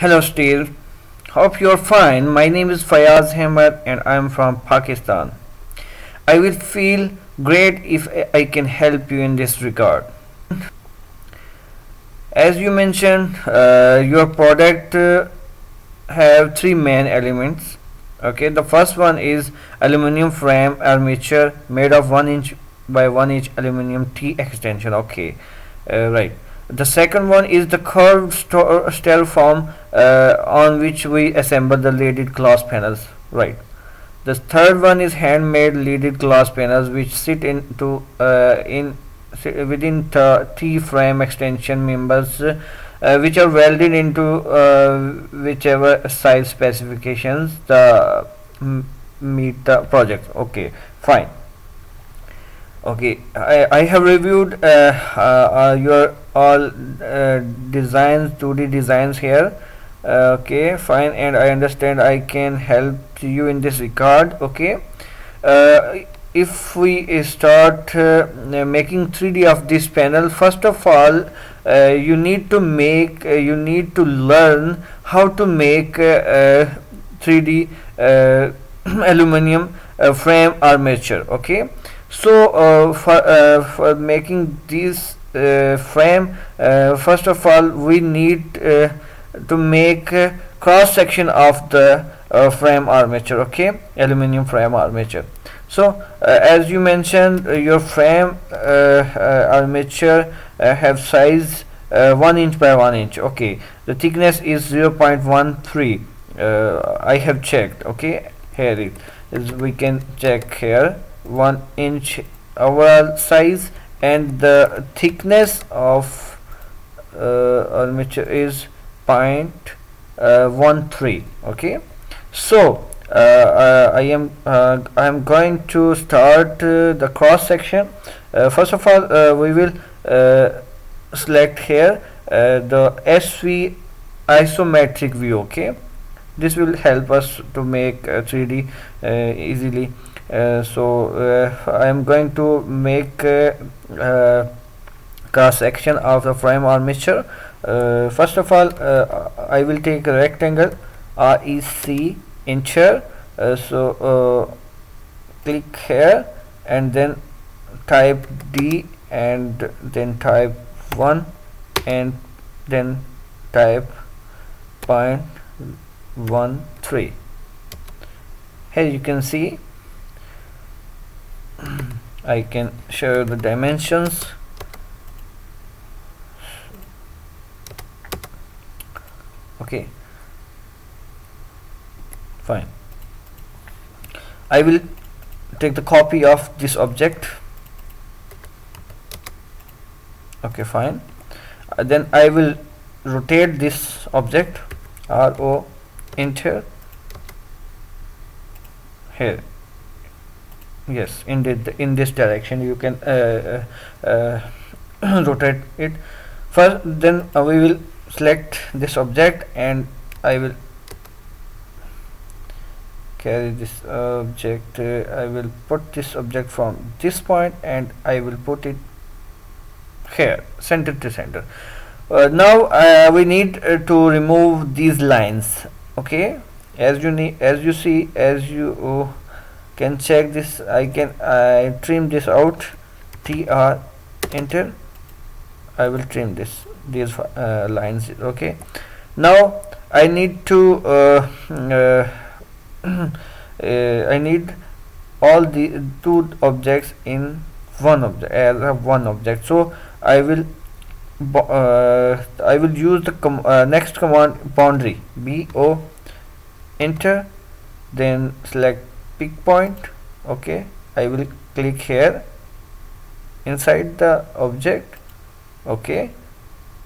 Hello Steve, hope you're fine. My name is Fayaz Ahmed and I'm from Pakistan. I will feel great if I can help you in this regard. As you mentioned, your product have three main elements. Okay, the first one is aluminum frame armature made of 1 inch by 1 inch aluminum T extension. Okay, right. The second one is the curved styrofoam on which we assemble the leaded glass panels. Right. The third one is handmade leaded glass panels which sit into within T-frame extension members which are welded into whichever size specifications the meet the project. Okay, fine. Okay, I have reviewed your all designs, 2D designs here. Okay, fine, and I understand I can help you in this regard. Okay, uh, if we start making 3D of this panel, first of all, you need to learn how to make 3D aluminum frame armature. Okay, so for making this frame, first of all we need to make cross section of the frame armature. Okay, aluminum frame armature. So as you mentioned, your frame armature have size 1 inch by 1 inch. Okay, the thickness is 0.13. I have checked. Okay, here it is, we can check here, 1 inch overall size, and the thickness of armature is 0.13. Okay, so I am going to start the cross section. First of all, we will select here the SV isometric view. Okay, this will help us to make 3D easily. I am going to make cross section of the frame armature. First of all, I will take a rectangle REC incher. Click here and then type D and then type 1 and then type 0.13. Here you can see I can show you the dimensions. Okay, fine. I will take the copy of this object. Okay, fine. Then I will rotate this object, RO enter here. Yes, in this direction you can rotate it. First, then we will select this object and I will carry this object. I will put this object from this point and I will put it here, center to center. Now we need to remove these lines. Okay, as you can check this, I trim this out, TR enter. I will trim these lines. Okay, now I need to I need all the two objects in one object as one object. So I will use the next command, boundary, BO enter, then select pick point. Okay, I will click here inside the object. Okay,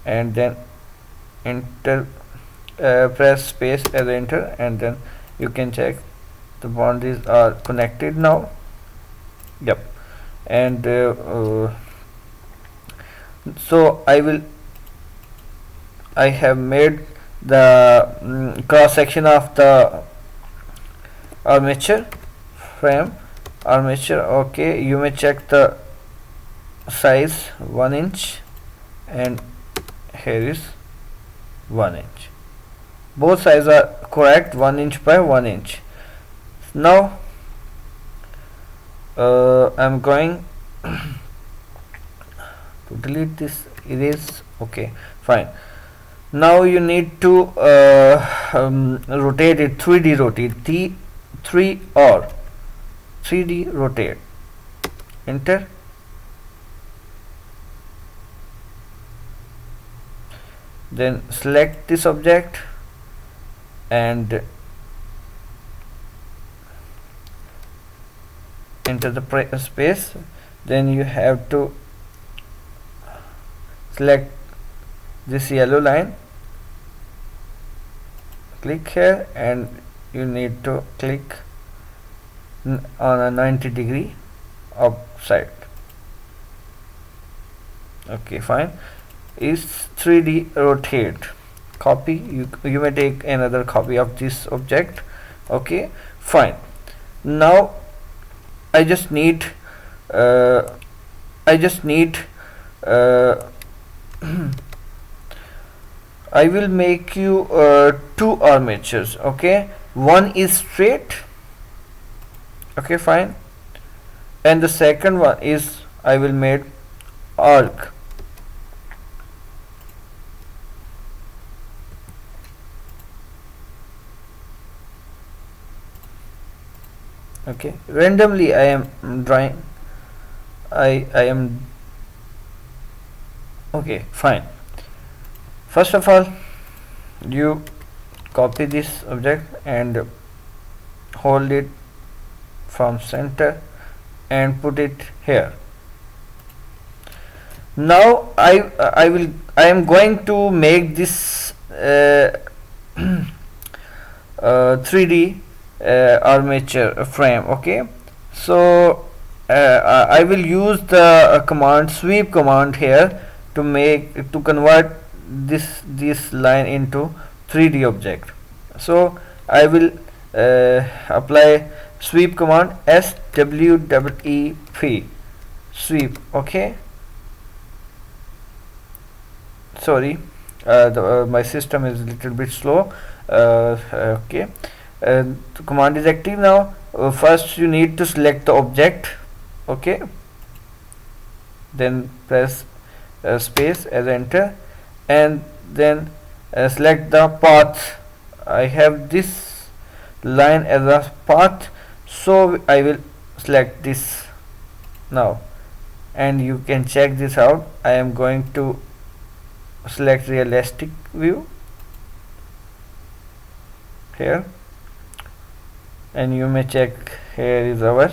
and then enter, press space as enter, and then you can check the boundaries are connected now. Yep, and so I have made the cross section of the armature frame armature. Okay, you may check the size 1 inch and here is 1 inch. both sides are correct, 1 inch by 1 inch. Now I'm going to delete this, erase. Okay, fine. Now you need to rotate it, 3D rotate, 3 or 3D rotate, enter. Then select this object and enter the space. Then you have to select this yellow line, click here, and you need to click on a 90-degree upside. Okay, fine. Is 3D rotate, copy. You may take another copy of this object. Okay, fine. Now I just need I will make you 2 armatures. Okay, one is straight. Okay, fine, and the second one is I will make arc. Okay, randomly I am drawing. I am okay, fine. First of all, you copy this object and hold it from center and put it here. Now I am going to make this 3D armature frame. Okay, so I will use the command sweep command here to convert this line into 3D object. So I will apply sweep command, SWEEP, sweep. Okay, sorry, my system is a little bit slow. Okay, the command is active now. First you need to select the object. Okay, then press space as enter, and then select the path. I have this line as a path, so I will select this now, and you can check this out. I am going to select realistic view here, and you may check. Here is our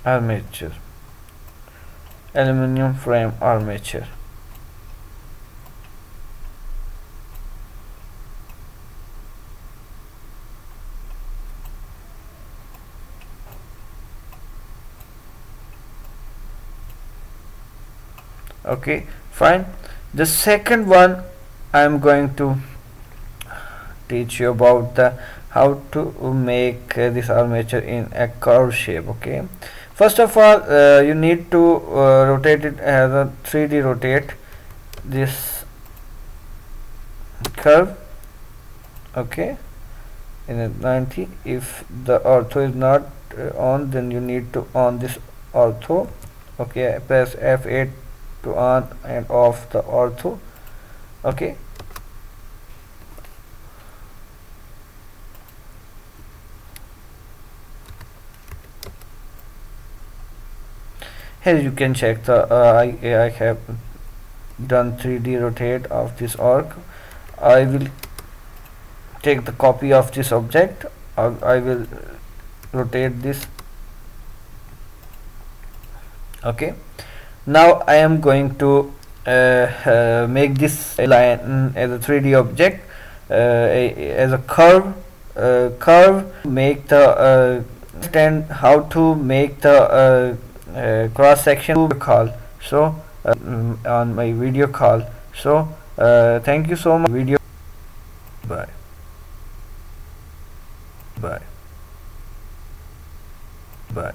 armature, aluminum frame armature. Okay, fine. The second one I am going to teach you about how to make this armature in a curve shape. Okay, first of all, you need to rotate it as a 3D rotate this curve. Okay, in a 90. If the ortho is not on, then you need to on this ortho. Okay, press F8 to on and off the ortho. Okay, here you can check the I have done 3D rotate of this arc. I will take the copy of this object. I will rotate this. Okay, now I am going to make this line as a 3D object, as a curve. Make the understand how to make the cross section call. So on my video call. So thank you so much. Video. Bye. Bye. Bye.